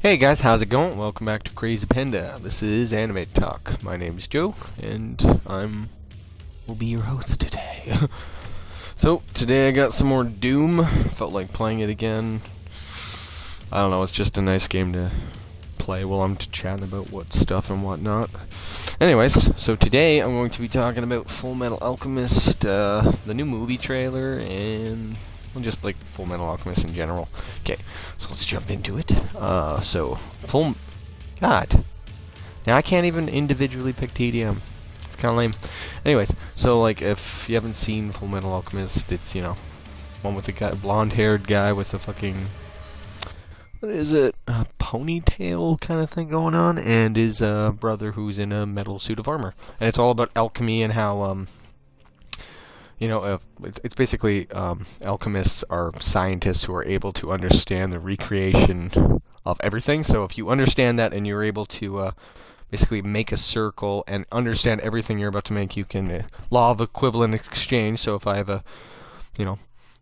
Hey guys, how's it going? Welcome back to Crazy Panda. This is Anime Talk. My name is Joe, and will be your host today. So today I got some more Doom. Felt like playing it again. I don't know. It's just a nice game to play while I'm chatting about what stuff and whatnot. Anyways, so today I'm going to be talking about Fullmetal Alchemist, the new movie trailer, and just like Fullmetal Alchemist in general. Okay, so let's jump into it. God. Now I can't even individually pick TDM. It's kind of lame. Anyways, so like if you haven't seen Fullmetal Alchemist, it's, you know, one with the blonde-haired guy with a fucking, what is it, a ponytail kind of thing going on, and his brother who's in a metal suit of armor. And it's all about alchemy and how, it's basically alchemists are scientists who are able to understand the recreation of everything. So if you understand that and you're able to basically make a circle and understand everything you're about to make, you can law of equivalent exchange. So if I have a,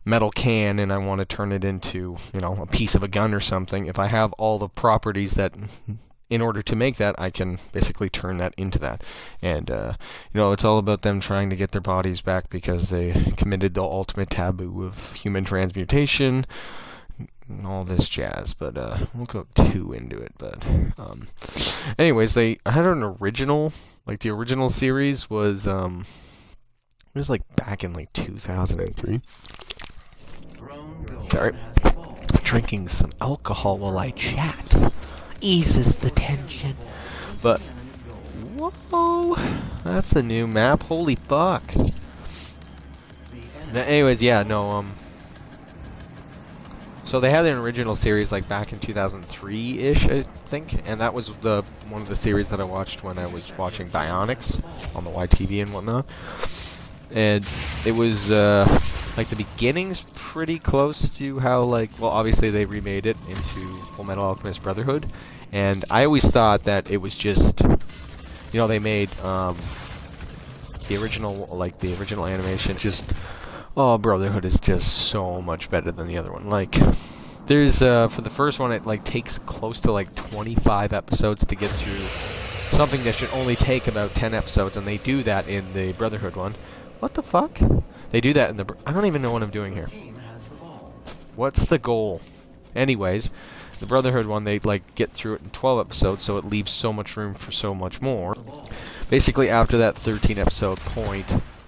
metal can and I want to turn it into, a piece of a gun or something, if I have all the properties that in order to make that, I can basically turn that into that. And, it's all about them trying to get their bodies back because they committed the ultimate taboo of human transmutation and all this jazz. But, we'll go too into it. But, anyways, they had an original, like the original series was, it was like back in like 2003. Sorry. Drinking some alcohol while I chat eases the tension. But whoa, that's a new map. Holy fuck. Anyways, yeah, no, so they had an original series like back in 2003-ish, I think, and that was one of the series that I watched when I was watching Bionics on the YTV and whatnot. And it was like the beginning's pretty close to how, like, well, obviously they remade it into Fullmetal Alchemist Brotherhood, and I always thought that it was just, they made the original animation just, oh, Brotherhood is just so much better than the other one. Like, there's for the first one, it like takes close to like 25 episodes to get through something that should only take about 10 episodes, and they do that in the Brotherhood one. What the fuck? They do that in the... I don't even know what I'm doing here. What's the goal? Anyways, the Brotherhood one, they like get through it in 12 episodes, so it leaves so much room for so much more. Basically, after that 13 episode point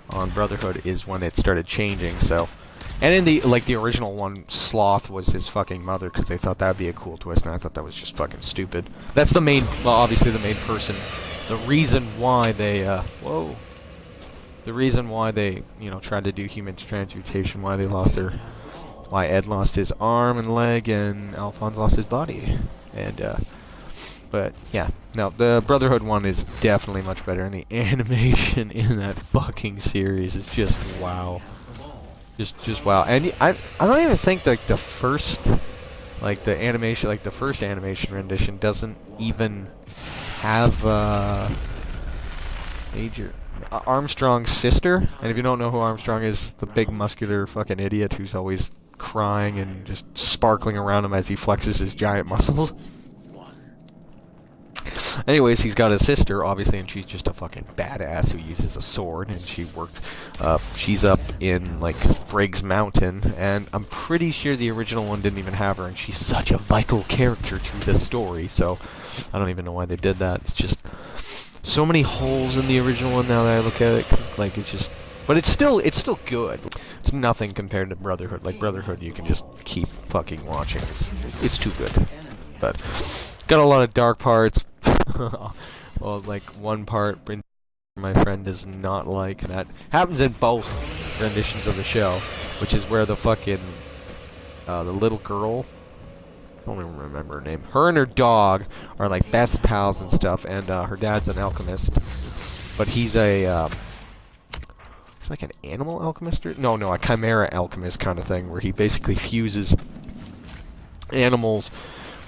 on Brotherhood is when it started changing, so... And in the original one, Sloth was his fucking mother, because they thought that would be a cool twist, and I thought that was just fucking stupid. That's the main... Well, obviously the main person. The reason why they, The reason why they, tried to do human transmutation, why Ed lost his arm and leg, and Alphonse lost his body. And, but, yeah. No, the Brotherhood one is definitely much better, and the animation in that fucking series is just wow. Just wow. And I don't even think, like, the first animation rendition doesn't even have, major... Armstrong's sister, and if you don't know who Armstrong is, the big muscular fucking idiot who's always crying and just sparkling around him as he flexes his giant muscles. Anyways, he's got a sister, obviously, and she's just a fucking badass who uses a sword, and she's up in, like, Briggs Mountain, and I'm pretty sure the original one didn't even have her, and she's such a vital character to the story, so I don't even know why they did that. It's just... so many holes in the original one now that I look at it. Like, it's just... But it's still good. It's nothing compared to Brotherhood. Like, Brotherhood, you can just keep fucking watching. It's too good. But, got a lot of dark parts. Well, like, one part my friend does not like. That happens in both renditions of the show. Which is where the fucking... the little girl... I don't even remember her name. Her and her dog are like best pals and stuff, and her dad's an alchemist, but he's a it's like an animal alchemist or no, a chimera alchemist kind of thing, where he basically fuses animals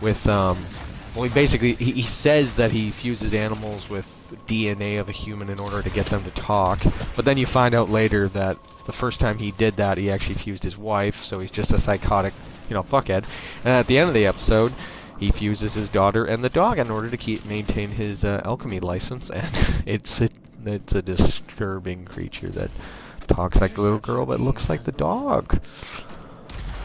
with he says that he fuses animals with DNA of a human in order to get them to talk, but then you find out later that the first time he did that, he actually fused his wife, so he's just a psychotic, fuckhead. And at the end of the episode, he fuses his daughter and the dog in order to maintain his alchemy license, and it's a disturbing creature that talks like a little girl but looks like the dog.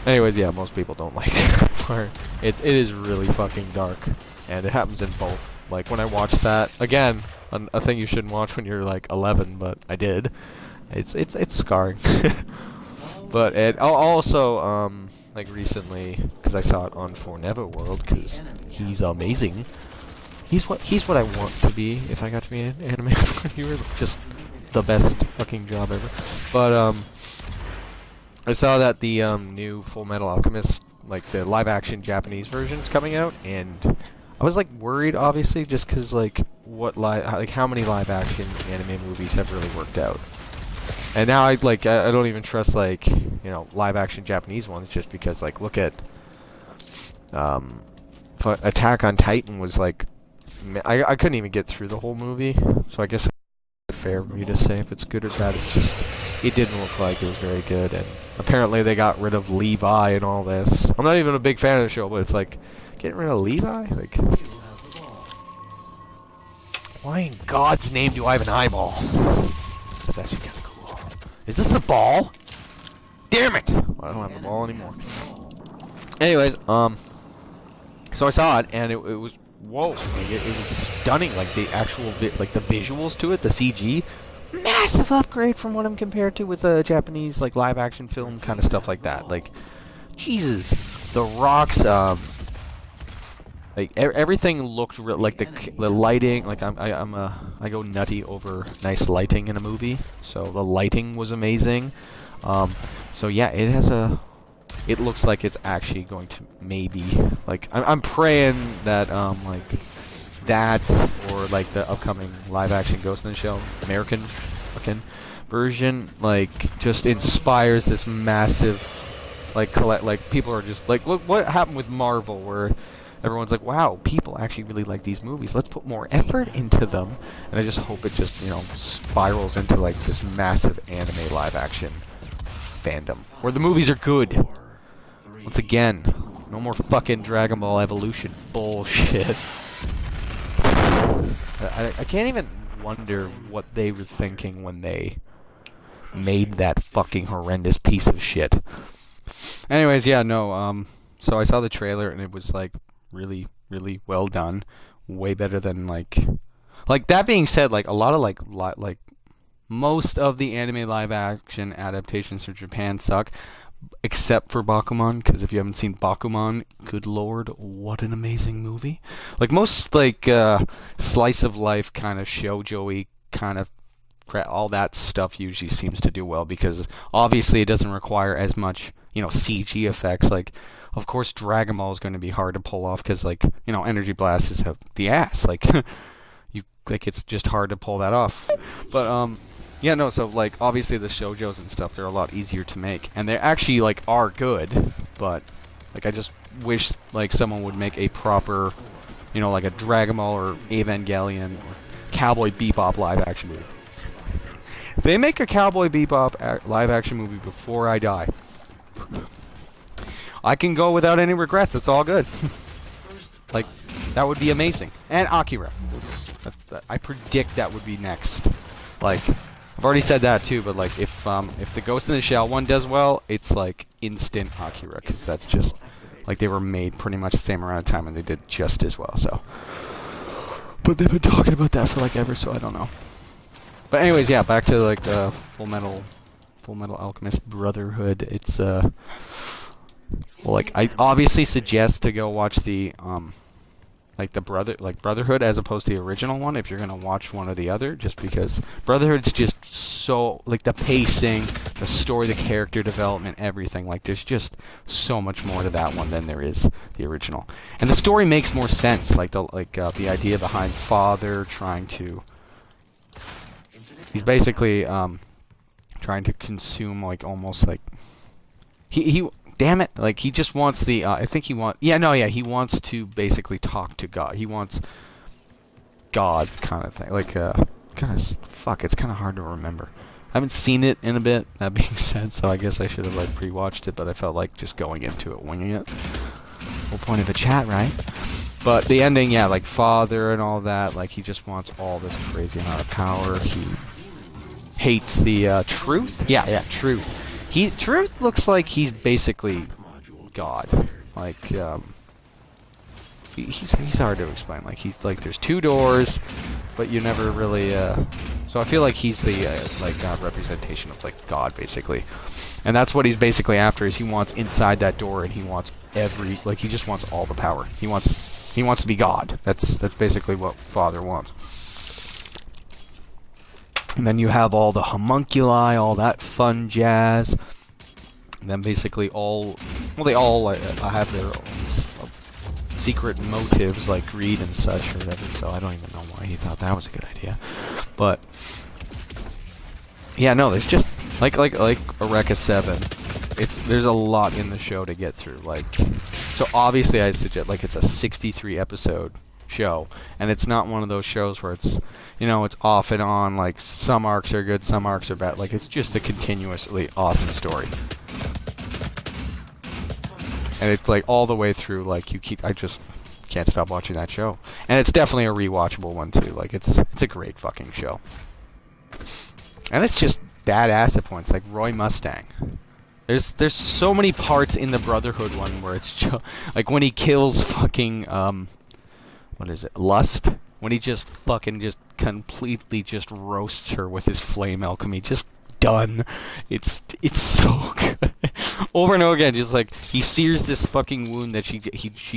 Anyways, yeah, most people don't like that part. It is really fucking dark, and it happens in both. Like, when I watched that, again, a thing you shouldn't watch when you're like 11, but I did. It's scarring. But it also, like recently, because I saw it on For Never World, because he's amazing. He's what I want to be if I got to be an anime reviewer. Just the best fucking job ever. But I saw that the new Fullmetal Alchemist, like the live-action Japanese version, is coming out, and I was like worried, obviously, just because like how many live-action anime movies have really worked out. And now I don't even trust like, you know, live-action Japanese ones, just because like look at Attack on Titan was like I couldn't even get through the whole movie, so I guess it's fair for me to say if it's good or bad. It's just it didn't look like it was very good, and apparently they got rid of Levi and all this. I'm not even a big fan of the show, but it's like getting rid of Levi, like why in God's name do I have an eyeball? That's actually kind of cool. Is this the ball? Damn it! Well, I don't have the ball anymore. Anyways, so I saw it, and it was, whoa, like it was stunning. Like the actual, like the visuals to it, the CG, massive upgrade from what I'm compared to with a Japanese like live-action film kind of stuff like that. Like, Jesus, the rocks, like everything looked like the lighting. Like I go nutty over nice lighting in a movie, so the lighting was amazing. So yeah, it looks like it's actually going to maybe, like, I'm praying that like that or like the upcoming live action Ghost in the Shell American fucking version like just inspires this massive like people are just like, look what happened with Marvel, where everyone's like, wow, people actually really like these movies. Let's put more effort into them. And I just hope it just, you know, spirals into like this massive anime live action fandom where the movies are good. Once again, no more fucking Dragon Ball Evolution bullshit. I can't even wonder what they were thinking when they made that fucking horrendous piece of shit. Anyways, yeah, no, so I saw the trailer and it was like really, really well done. Way better than like that being said, like a lot of like most of the anime live action adaptations from Japan suck, except for Bakuman, because if you haven't seen Bakuman, good lord, what an amazing movie. Like most like slice of life kind of shoujo-y kind of all that stuff usually seems to do well, because obviously it doesn't require as much, you know, CG effects. Like, of course, Dragon Ball is going to be hard to pull off because, like, you know, energy blasts is the ass. Like, it's just hard to pull that off. But yeah, no. So like, obviously the shoujos and stuff, they're a lot easier to make, and they actually like are good. But like, I just wish like someone would make a proper, you know, like a Dragon Ball or Evangelion or Cowboy Bebop live action movie. If they make a Cowboy Bebop live action movie before I die, I can go without any regrets. It's all good. Like, that would be amazing. And Akira. I predict that would be next. Like, I've already said that too, but like, if the Ghost in the Shell one does well, it's like instant Akira, because that's just like they were made pretty much the same amount of time and they did just as well. So, but they've been talking about that for like ever, so I don't know. But anyways, yeah, back to like the Fullmetal Alchemist Brotherhood. It's well, like I obviously suggest to go watch the like the Brotherhood as opposed to the original one if you're gonna watch one or the other, just because Brotherhood's just so, like, the pacing, the story, the character development, everything, like there's just so much more to that one than there is the original. And the story makes more sense, like the idea behind father trying to, he's basically trying to consume, like, almost like he damn it, like he just wants the he wants to basically talk to God. He wants God kind of thing, like it's kind of hard to remember. I haven't seen it in a bit, that being said, so I guess I should have like pre-watched it, but I felt like just going into it, winging it. Whole point of a chat, right? But the ending, yeah, like father and all that, like he just wants all this crazy amount of power. He hates the truth. Yeah, truth. Truth looks like he's basically God. Like he's hard to explain. Like there's two doors, but you never really. So I feel like he's the representation of like God basically, and that's what he's basically after. Is he wants inside that door, and he wants he just wants all the power. He wants to be God. That's basically what Father wants. And then you have all the homunculi, all that fun jazz. And then basically they all have their own secret motives, like greed and such or whatever. So I don't even know why he thought that was a good idea. But yeah, no, there's just like Eureka 7. There's a lot in the show to get through. So obviously I suggest it's a 63 episode show, and it's not one of those shows where it's it's off and on. Like some arcs are good, some arcs are bad. Like it's just a continuously awesome story, and it's like all the way through. I just can't stop watching that show, and it's definitely a rewatchable one too. Like it's a great fucking show, and it's just badass at points. Like Roy Mustang. There's so many parts in the Brotherhood one where it's like when he kills fucking what is it, Lust? When he just completely just roasts her with his flame alchemy, just done. It's so good. Over and over again, just like he sears this fucking wound that she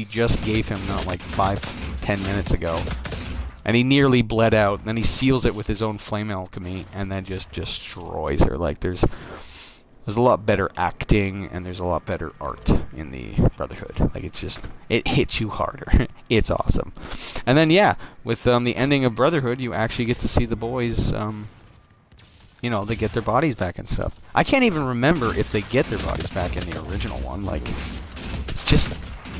just gave him not like 5-10 minutes ago, and he nearly bled out. And then he seals it with his own flame alchemy, and then just destroys her. Like there's a lot better acting, and there's a lot better art in the Brotherhood. Like it hits you harder. It's awesome. And then yeah, with the ending of Brotherhood, you actually get to see the boys. They get their bodies back and stuff. I can't even remember if they get their bodies back in the original one. Like it's just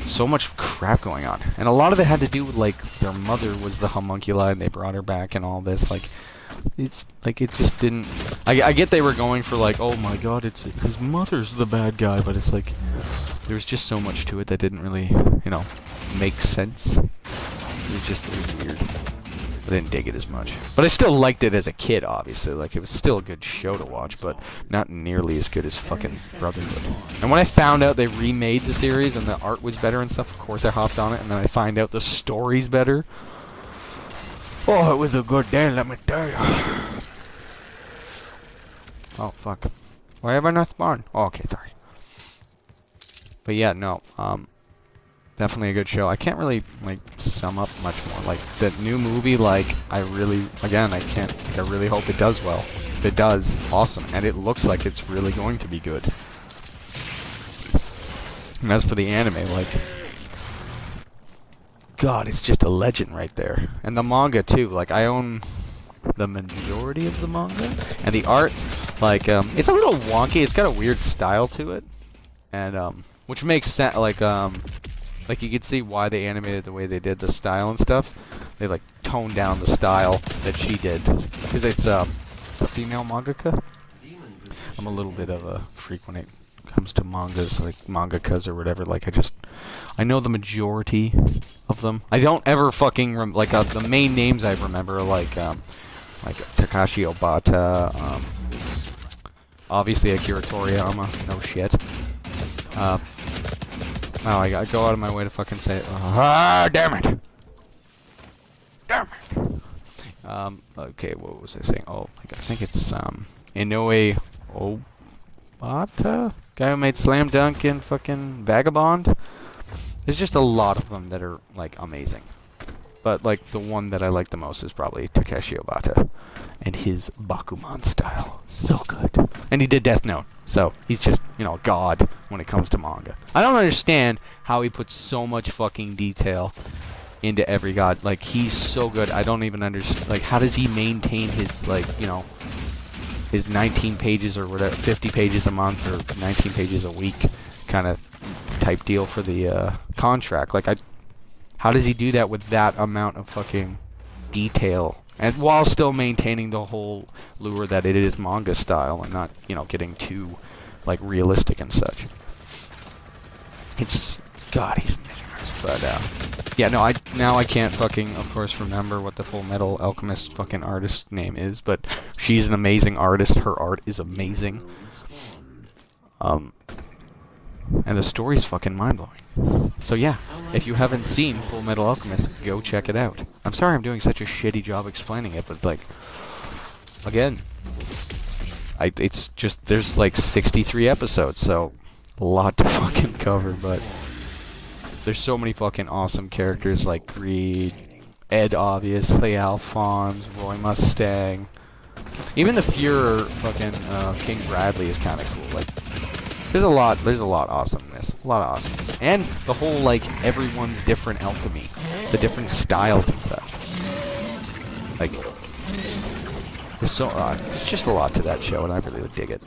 so much crap going on, and a lot of it had to do with like their mother was the homunculi, and they brought her back and all this. Like it's like it just didn't. I get they were going for like, oh my god, it's his mother's the bad guy, but it's like there's just so much to it that didn't really make sense. It was weird. I didn't dig it as much, but I still liked it as a kid. Obviously, like it was still a good show to watch, but not nearly as good as fucking Brotherhood. And when I found out they remade the series and the art was better and stuff, of course I hopped on it. And then I find out the story's better. Oh, it was a good day, let me tell you. Oh fuck! Why have I not spawned? Oh, okay, sorry. But yeah, no. Definitely a good show. I can't really sum up much more. Like the new movie, I really hope it does well. If it does, awesome. And it looks like it's really going to be good. And as for the anime, God, it's just a legend right there. And the manga too. Like I own the majority of the manga, and the art, it's a little wonky. It's got a weird style to it, and which makes sense. Like you could see why they animated the way they did the style and stuff. They toned down the style that she did, because it's a female mangaka. I'm a little bit of a freak when it comes to mangas, like mangakas or whatever. I know the majority of them. I don't ever fucking the main names I remember are like Takashi Obata, obviously Akira Toriyama. No shit. Oh, I gotta go out of my way to fucking say it. Damn it! Damn it! Okay, what was I saying? Oh, I think it's, Inoue Obata? Guy who made Slam Dunk and fucking Vagabond? There's just a lot of them that are, amazing. But, the one that I like the most is probably Takeshi Obata. And his Bakuman style. So good. And he did Death Note. So, he's just, God when it comes to manga. I don't understand how he puts so much fucking detail into every god. He's so good. I don't even understand. How does he maintain his, his 19 pages or whatever, 50 pages a month or 19 pages a week kind of type deal for the contract? How does he do that with that amount of fucking detail, and while still maintaining the whole lure that it is manga style and not, getting too realistic and such? God, he's amazing. But yeah, no, I can't fucking, of course, remember what the Fullmetal Alchemist fucking artist name is, but she's an amazing artist. Her art is amazing. And the story's fucking mind-blowing. So yeah, if you haven't seen Fullmetal Alchemist, go check it out. I'm sorry I'm doing such a shitty job explaining it, but like, again, it's just, there's like 63 episodes, so a lot to fucking cover, but there's so many fucking awesome characters like Greed, Ed obviously, Alphonse, Roy Mustang. Even the Fuhrer fucking King Bradley is kind of cool. Like, there's a lot awesomeness. A lot of awesomeness. And the whole, like, everyone's different alchemy. The different styles and such. Like, there's just a lot to that show, and I really dig it.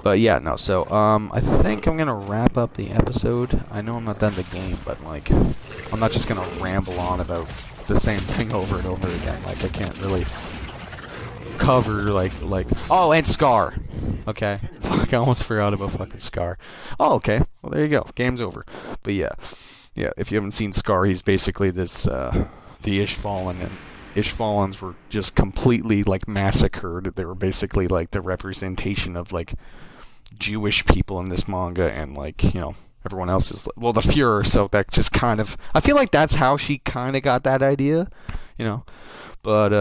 But yeah, no, so, I think I'm gonna wrap up the episode. I know I'm not done the game, but, like, I'm not just gonna ramble on about the same thing over and over again. Like, I can't really cover, like, oh, and Scar! Okay. Fuck, I almost forgot about fucking Scar. Oh, okay. Well, there you go. Game's over. But yeah, if you haven't seen Scar, he's basically this, the Ishvalan, and Ishvalans were just completely, like, massacred. They were basically, like, the representation of, like, Jewish people in this manga, and, like, you know, everyone else is, well, the Fuhrer, so that just kind of, I feel like that's how she kind of got that idea, you know. But,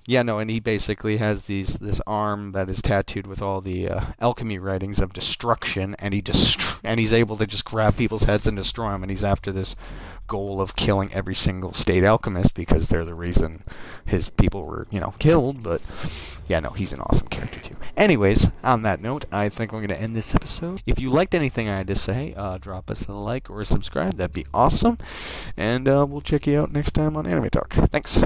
yeah, no, and he basically has this arm that is tattooed with all the alchemy writings of destruction, and he's able to just grab people's heads and destroy them, and he's after this goal of killing every single state alchemist because they're the reason his people were, you know, killed. But, yeah, no, he's an awesome character, too. Anyways, on that note, I think we're going to end this episode. If you liked anything I had to say, drop us a like or a subscribe. That'd be awesome. And we'll check you out next time on Anime Talk. Thanks.